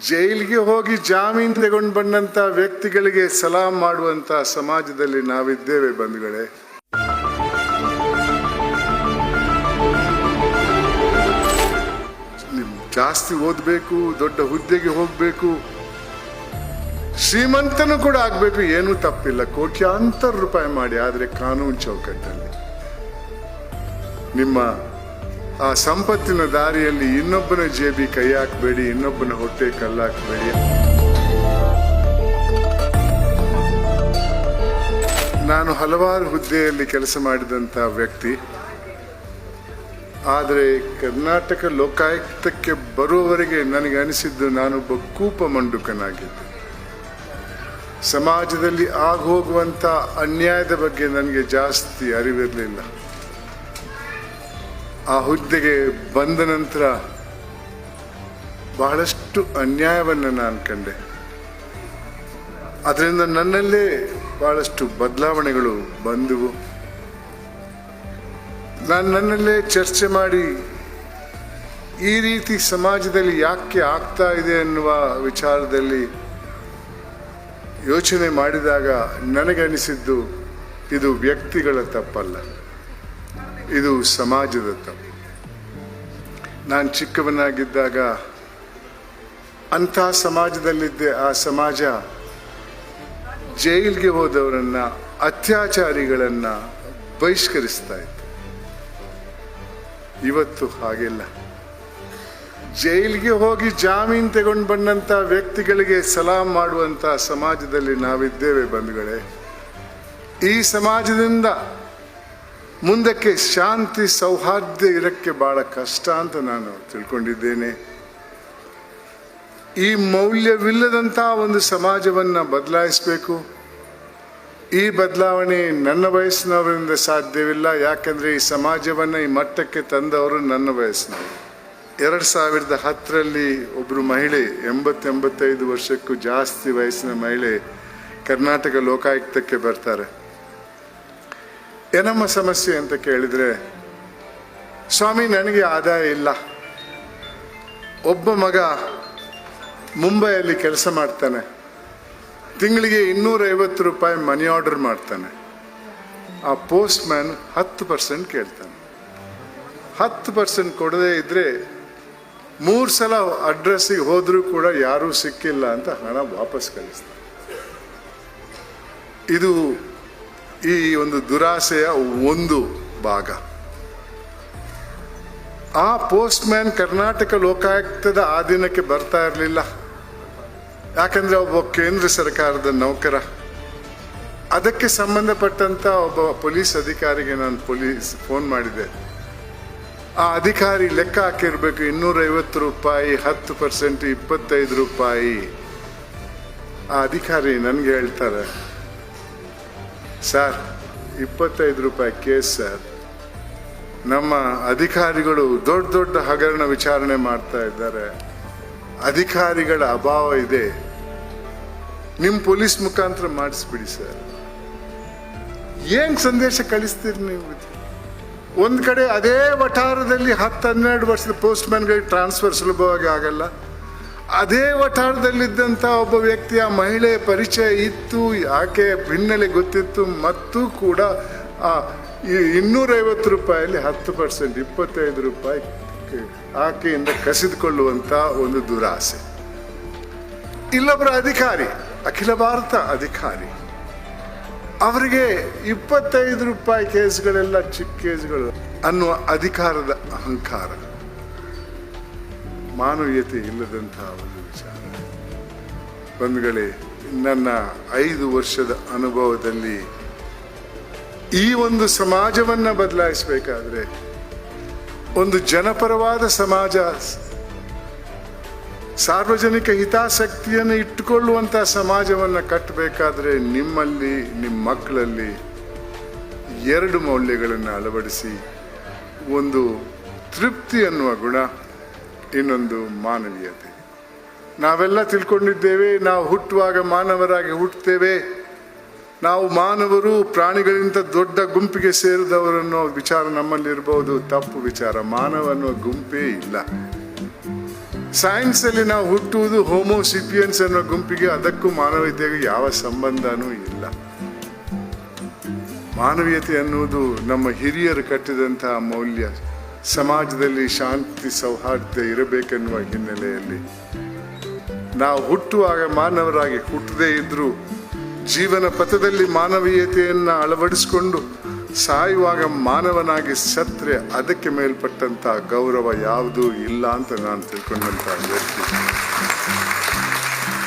ಜೈಲಿಗೆ ಹೋಗಿ ಜಾಮೀನು ತಗೊಂಡು ಬಂದಂತ ವ್ಯಕ್ತಿಗಳಿಗೆ ಸಲಾಂ ಮಾಡುವಂತ ಸಮಾಜದಲ್ಲಿ ನಾವಿದ್ದೇವೆ ಬಂಧುಗಳೇ. ಜಾಸ್ತಿ ಓದಬೇಕು, ದೊಡ್ಡ ಹುದ್ದೆಗೆ ಹೋಗ್ಬೇಕು, ಶ್ರೀಮಂತನು ಕೂಡ ಆಗ್ಬೇಕು, ಏನೂ ತಪ್ಪಿಲ್ಲ, ಕೋಟ್ಯಾಂತರ ರೂಪಾಯಿ ಮಾಡಿ. ಆದರೆ ಕಾನೂನು ಚೌಕಟ್ಟಲ್ಲಿ ನಿಮ್ಮ ಆ ಸಂಪತ್ತಿನ ದಾರಿಯಲ್ಲಿ ಇನ್ನೊಬ್ಬನ ಜೇಬಿ ಕೈ ಹಾಕಬೇಡಿ, ಇನ್ನೊಬ್ಬನ ಹೊಟ್ಟೆ ಕಲ್ಲಾಕಬೇಡಿ. ನಾನು ಹಲವಾರು ಹುದ್ದೆಯಲ್ಲಿ ಕೆಲಸ ಮಾಡಿದಂಥ ವ್ಯಕ್ತಿ. ಆದರೆ ಕರ್ನಾಟಕ ಲೋಕಾಯುಕ್ತಕ್ಕೆ ಬರುವವರೆಗೆ ನನಗೆ ಅನಿಸಿದ್ದು ನಾನೊಬ್ಬ ಕೂಪ ಮಂಡುಕನಾಗಿದ್ದೆ. ಸಮಾಜದಲ್ಲಿ ಆಗೋಗುವಂಥ ಅನ್ಯಾಯದ ಬಗ್ಗೆ ನನಗೆ ಜಾಸ್ತಿ ಅರಿವಿರಲಿಲ್ಲ. ಆ ಹುದ್ದೆಗೆ ಬಂದ ನಂತರ ಬಹಳಷ್ಟು ಅನ್ಯಾಯವನ್ನು ನಾನು ಕಂಡೆ. ಅದರಿಂದ ನನ್ನಲ್ಲೇ ಬಹಳಷ್ಟು ಬದಲಾವಣೆಗಳು ಬಂದವು. ನಾನು ನನ್ನಲ್ಲೇ ಚರ್ಚೆ ಮಾಡಿ ಈ ರೀತಿ ಸಮಾಜದಲ್ಲಿ ಯಾಕೆ ಆಗ್ತಾ ಇದೆ ಅನ್ನುವ ವಿಚಾರದಲ್ಲಿ ಯೋಚನೆ ಮಾಡಿದಾಗ ನನಗನಿಸಿದ್ದು ಇದು ವ್ಯಕ್ತಿಗಳ ತಪ್ಪಲ್ಲ, ಇದು ಸಮಾಜದ ತಪ್ಪು. ನಾನು ಚಿಕ್ಕವನಾಗಿದ್ದಾಗ ಅಂಥ ಸಮಾಜದಲ್ಲಿದ್ದೆ. ಆ ಸಮಾಜ ಜೈಲಿಗೆ ಹೋದವರನ್ನ, ಅತ್ಯಾಚಾರಿಗಳನ್ನ ಬಹಿಷ್ಕರಿಸ್ತಾ ಇತ್ತು. ಇವತ್ತು ಹಾಗಿಲ್ಲ. ಜೈಲಿಗೆ ಹೋಗಿ ಜಾಮೀನು ತಗೊಂಡು ಬಂದಂಥ ವ್ಯಕ್ತಿಗಳಿಗೆ ಸಲಾಂ ಮಾಡುವಂಥ ಸಮಾಜದಲ್ಲಿ ನಾವಿದ್ದೇವೆ ಬಂಧುಗಳೇ. ಈ ಸಮಾಜದಿಂದ ಮುಂದಕ್ಕೆ ಶಾಂತಿ ಸೌಹಾರ್ದ ಇರಕ್ಕೆ ಬಹಳ ಕಷ್ಟ ಅಂತ ನಾನು ತಿಳ್ಕೊಂಡಿದ್ದೇನೆ. ಈ ಮೌಲ್ಯವಿಲ್ಲದಂಥ ಒಂದು ಸಮಾಜವನ್ನು ಬದಲಾಯಿಸಬೇಕು. ಈ ಬದಲಾವಣೆ ನನ್ನ ವಯಸ್ಸಿನವರಿಂದ ಸಾಧ್ಯವಿಲ್ಲ. ಯಾಕಂದರೆ ಈ ಸಮಾಜವನ್ನು ಈ ಮಟ್ಟಕ್ಕೆ ತಂದವರು ನನ್ನ ವಯಸ್ಸಿನವರು. 2010ರಲ್ಲಿ ಒಬ್ಬರು ಮಹಿಳೆ, 85 ವರ್ಷಕ್ಕೂ ಜಾಸ್ತಿ ವಯಸ್ಸಿನ ಮಹಿಳೆ ಕರ್ನಾಟಕ ಲೋಕಾಯುಕ್ತಕ್ಕೆ ಬರ್ತಾರೆ. ಏನಮ್ಮ ಸಮಸ್ಯೆ ಅಂತ ಕೇಳಿದರೆ, ಸ್ವಾಮಿ ನನಗೆ ಆದಾಯ ಇಲ್ಲ, ಒಬ್ಬ ಮಗ ಮುಂಬೈಯಲ್ಲಿ ಕೆಲಸ ಮಾಡ್ತಾನೆ, ತಿಂಗಳಿಗೆ 250 ರೂಪಾಯಿ ಮನಿ ಆರ್ಡರ್ ಮಾಡ್ತಾನೆ. ಆ ಪೋಸ್ಟ್ ಮ್ಯಾನ್ 10% ಕೇಳ್ತಾನೆ. 10% ಕೊಡದೇ ಇದ್ರೆ 3 ಸಲ ಅಡ್ರೆಸ್ಸಿಗೆ ಹೋದ್ರೂ ಕೂಡ ಯಾರೂ ಸಿಕ್ಕಿಲ್ಲ ಅಂತ ಹಣ ವಾಪಸ್ ಕಳಿಸ್ತಾರೆ. ಇದು ಈ ಒಂದು ದುರಾಸೆಯ ಒಂದು ಭಾಗ. ಆ ಪೋಸ್ಟ್ ಮ್ಯಾನ್ ಕರ್ನಾಟಕ ಲೋಕಾಯುಕ್ತದ ಆಧೀನಕ್ಕೆ ಬರ್ತಾ ಇರಲಿಲ್ಲ. ಯಾಕಂದ್ರೆ ಒಬ್ಬ ಕೇಂದ್ರ ಸರ್ಕಾರದ ನೌಕರ. ಅದಕ್ಕೆ ಸಂಬಂಧಪಟ್ಟಂತ ಒಬ್ಬ ಪೊಲೀಸ್ ಅಧಿಕಾರಿಗೆ ನಾನು ಫೋನ್ ಮಾಡಿದೆ. ಆ ಅಧಿಕಾರಿ ಲೆಕ್ಕ ಹಾಕಿರ್ಬೇಕು, 250 ರೂಪಾಯಿ, 10%, 25 ರೂಪಾಯಿ. ಆ ಅಧಿಕಾರಿ ನನಗೆ ಹೇಳ್ತಾರೆ, ಸರ್ 25 ರೂಪಾಯಿ ಕೇಸ್ ಸರ್, ನಮ್ಮ ಅಧಿಕಾರಿಗಳು ದೊಡ್ಡ ದೊಡ್ಡ ಹಗರಣ ವಿಚಾರಣೆ ಮಾಡ್ತಾ ಇದ್ದಾರೆ, ಅಧಿಕಾರಿಗಳ ಅಭಾವ ಇದೆ, ನಿಮ್ಮ ಪೊಲೀಸ್ ಮುಖಾಂತರ ಮಾಡಿಸ್ಬಿಡಿ ಸರ್. ಏನ್ ಸಂದೇಶ ಕಳಿಸ್ತೀರಿ ನೀವು? ಒಂದ್ ಕಡೆ ಅದೇ ವಠಾರದಲ್ಲಿ 10-12 ವರ್ಷದ ಪೋಸ್ಟ್ ಮ್ಯಾನ್ಗಳಿಗೆ ಟ್ರಾನ್ಸ್ಫರ್ ಸುಲಭವಾಗಿ ಆಗಲ್ಲ. ಅದೇ ವಠಾರದಲ್ಲಿದ್ದಂಥ ಒಬ್ಬ ವ್ಯಕ್ತಿಯ ಮಹಿಳೆ ಪರಿಚಯ ಇತ್ತು, ಆಕೆ ಹಿನ್ನೆಲೆ ಗೊತ್ತಿತ್ತು, ಮತ್ತು ಕೂಡ 250 ರೂಪಾಯಲ್ಲಿ 10%, 25 ರೂಪಾಯಿ ಆಕೆಯಿಂದ ಕಸಿದುಕೊಳ್ಳುವಂಥ ಒಂದು ದುರಾಸೆ. ಇಲ್ಲೊಬ್ಬರ ಅಧಿಕಾರಿ, ಅಖಿಲ ಭಾರತ ಅಧಿಕಾರಿ, ಅವರಿಗೆ 25 ರೂಪಾಯಿ ಕೇಸ್ಗಳೆಲ್ಲ ಚಿಕ್ಕ ಕೇಸ್ಗಳು ಅನ್ನುವ ಅಧಿಕಾರದ ಅಹಂಕಾರ, ಮಾನವೀಯತೆ ಇಲ್ಲದಂತಹ ಒಂದು ವಿಚಾರ. ಬಂಧುಗಳೇ, ನನ್ನ 5 ವರ್ಷದ ಅನುಭವದಲ್ಲಿ ಈ ಒಂದು ಸಮಾಜವನ್ನು ಬದಲಾಯಿಸಬೇಕಾದ್ರೆ, ಒಂದು ಜನಪರವಾದ ಸಮಾಜ, ಸಾರ್ವಜನಿಕ ಹಿತಾಸಕ್ತಿಯನ್ನು ಇಟ್ಟುಕೊಳ್ಳುವಂಥ ಸಮಾಜವನ್ನು ಕಟ್ಟಬೇಕಾದ್ರೆ ನಿಮ್ಮಲ್ಲಿ, ನಿಮ್ಮ ಮಕ್ಕಳಲ್ಲಿ 2 ಮೌಲ್ಯಗಳನ್ನು ಅಳವಡಿಸಿ, ಒಂದು ತೃಪ್ತಿ ಅನ್ನುವ ಗುಣ, ಇನ್ನೊಂದು ಮಾನವೀಯತೆ. ನಾವೆಲ್ಲ ತಿಳ್ಕೊಂಡಿದ್ದೇವೆ, ನಾವು ಹುಟ್ಟುವಾಗ ಮಾನವರಾಗಿ ಹುಟ್ಟುತ್ತೇವೆ, ನಾವು ಮಾನವರು ಪ್ರಾಣಿಗಳಿಂದ ದೊಡ್ಡ ಗುಂಪಿಗೆ ಸೇರಿದವರನ್ನೋ ವಿಚಾರ ನಮ್ಮಲ್ಲಿ ಇರಬಹುದು. ತಪ್ಪು ವಿಚಾರ. ಮಾನವ ಅನ್ನೋ ಗುಂಪೇ ಇಲ್ಲ. ಸೈನ್ಸ್ ಅಲ್ಲಿ ನಾವು ಹುಟ್ಟುವುದು ಹೋಮೋಸಿಪಿಯನ್ಸ್ ಅನ್ನೋ ಗುಂಪಿಗೆ, ಅದಕ್ಕೂ ಮಾನವೀಯತೆಗೆ ಯಾವ ಸಂಬಂಧನೂ ಇಲ್ಲ. ಮಾನವೀಯತೆ ಅನ್ನುವುದು ನಮ್ಮ ಹಿರಿಯರು ಕಟ್ಟಿದಂತಹ ಮೌಲ್ಯ. ಸಮಾಜದಲ್ಲಿ ಶಾಂತಿ ಸೌಹಾರ್ದ ಇರಬೇಕೆನ್ನುವ ಹಿನ್ನೆಲೆಯಲ್ಲಿ ನಾವು ಹುಟ್ಟುವಾಗ ಮಾನವರಾಗಿ ಹುಟ್ಟದೇ ಇದ್ರೂ ಜೀವನ ಪಥದಲ್ಲಿ ಮಾನವೀಯತೆಯನ್ನು ಅಳವಡಿಸಿಕೊಂಡು ಸಾಯುವಾಗ ಮಾನವನಾಗಿ ಸತ್ರೆ ಅದಕ್ಕೆ ಮೇಲ್ಪಟ್ಟಂತ ಗೌರವ ಯಾವುದೂ ಇಲ್ಲ ಅಂತ ನಾನು ತಿಳ್ಕೊಂಡಂತ ವ್ಯಕ್ತಿ.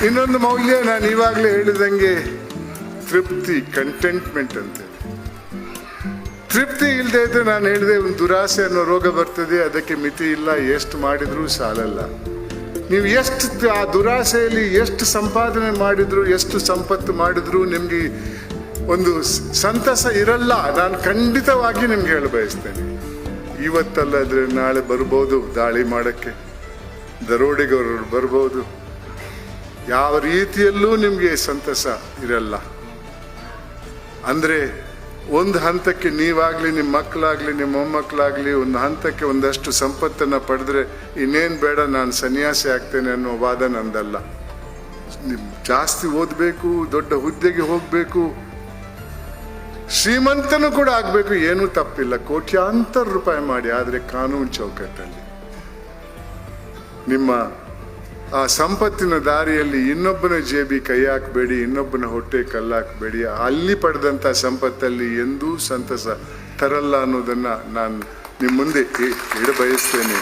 ಇನ್ನೊಂದು ಮೌಲ್ಯ ನಾನು ಇವಾಗಲೇ ಹೇಳಿದಂಗೆ ತೃಪ್ತಿ, ಕಂಟೆಂಟ್ಮೆಂಟ್ ಅಂತೇಳಿ. ತೃಪ್ತಿ ಇಲ್ಲದೆ ಇದ್ರೆ ನಾನು ಹೇಳಿದೆ ಒಂದು ದುರಾಸೆ ಅನ್ನೋ ರೋಗ ಬರ್ತದೆ, ಅದಕ್ಕೆ ಮಿತಿ ಇಲ್ಲ, ಎಷ್ಟು ಮಾಡಿದ್ರೂ ಸಾಲಲ್ಲ. ನೀವು ಎಷ್ಟು ಆ ದುರಾಸೆಯಲ್ಲಿ ಎಷ್ಟು ಸಂಪಾದನೆ ಮಾಡಿದ್ರು, ಎಷ್ಟು ಸಂಪತ್ತು ಮಾಡಿದ್ರು ನಿಮ್ಗೆ ಒಂದು ಸಂತಸ ಇರಲ್ಲ. ನಾನು ಖಂಡಿತವಾಗಿ ನಿಮ್ಗೆ ಹೇಳ ಬಯಸ್ತೇನೆ, ಇವತ್ತಲ್ಲಾದ್ರೆ ನಾಳೆ ಬರ್ಬೋದು ದಾಳಿ ಮಾಡಕ್ಕೆ, ದರೋಡೆಗಾರರು ಬರ್ಬೋದು, ಯಾವ ರೀತಿಯಲ್ಲೂ ನಿಮ್ಗೆ ಸಂತಸ ಇರಲ್ಲ. ಅಂದ್ರೆ ಒಂದು ಹಂತಕ್ಕೆ ನೀವಾಗ್ಲಿ, ನಿಮ್ಮ ಮಕ್ಕಳಾಗ್ಲಿ, ನಿಮ್ಮ ಮೊಮ್ಮಕ್ಕಳಾಗ್ಲಿ ಒಂದು ಹಂತಕ್ಕೆ ಒಂದಷ್ಟು ಸಂಪತ್ತನ್ನ ಪಡೆದ್ರೆ ಇನ್ನೇನ್ ಬೇಡ, ನಾನು ಸನ್ಯಾಸಿ ಆಗ್ತೇನೆ ಅನ್ನೋ ವಾದ ನಂದಲ್ಲ. ಜಾಸ್ತಿ ಓದ್ಬೇಕು, ದೊಡ್ಡ ಹುದ್ದೆಗೆ ಹೋಗ್ಬೇಕು, ಶ್ರೀಮಂತನೂ ಕೂಡ ಆಗ್ಬೇಕು, ಏನೂ ತಪ್ಪಿಲ್ಲ, ಕೋಟ್ಯಾಂತರ ರೂಪಾಯಿ ಮಾಡಿ, ಆದ್ರೆ ಕಾನೂನು ಚೌಕಟ್ಟಲ್ಲಿ. ನಿಮ್ಮ ಆ ಸಂಪತ್ತಿನ ದಾರಿಯಲ್ಲಿ ಇನ್ನೊಬ್ಬನ ಜೇಬಿ ಕೈ ಹಾಕಬೇಡಿ, ಇನ್ನೊಬ್ಬನ ಹೊಟ್ಟೆ ಕಲ್ಲಾಕಬೇಡಿ. ಅಲ್ಲಿ ಪಡೆದಂತ ಸಂಪತ್ತಲ್ಲಿ ಎಂದೂ ಸಂತಸ ತರಲ್ಲ ಅನ್ನೋದನ್ನ ನಾನು ನಿಮ್ಮ ಮುಂದೆ ಇಡಬಯಸ್ತೇನೆ.